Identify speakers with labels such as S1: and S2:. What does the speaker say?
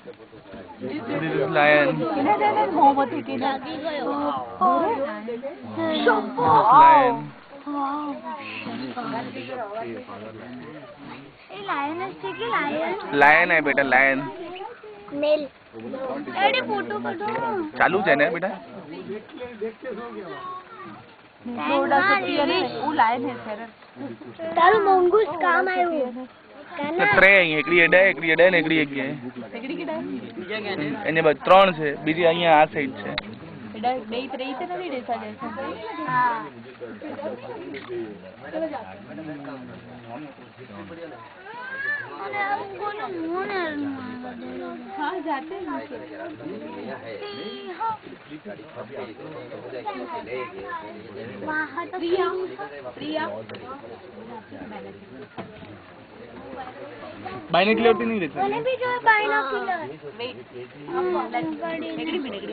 S1: This is lion.
S2: મોમથી કે
S3: જાગી ગયો.
S1: Lion.
S3: એ લાયન છે કે લાયન?
S1: Lion है बेटा lion.
S3: મેલ. એડી ફોટો કાઢો.
S1: चालू है ना बेटा?
S2: થોડા સત્યરે ઓ લાયન હે સર.
S3: તારું મોંગુસ કામ આવ્યું.
S1: तो त्रे एकड़ी एडा ने एकड़ी एक है
S2: એકડી કેડા
S1: એને બસ ત્રણ છે બીજી અહીંયા આ સાઈડ છે
S2: એડા બે ત્રણ તો નથી દેતા જાય
S3: હા. અને આ કોનું મોને
S2: હા જાતે પ્રિયા પ્રિયા
S1: बाइनोक्युलर नहीं रहता
S3: મને બી જો બાયનોક્યુલર.
S2: Weight એકડી minute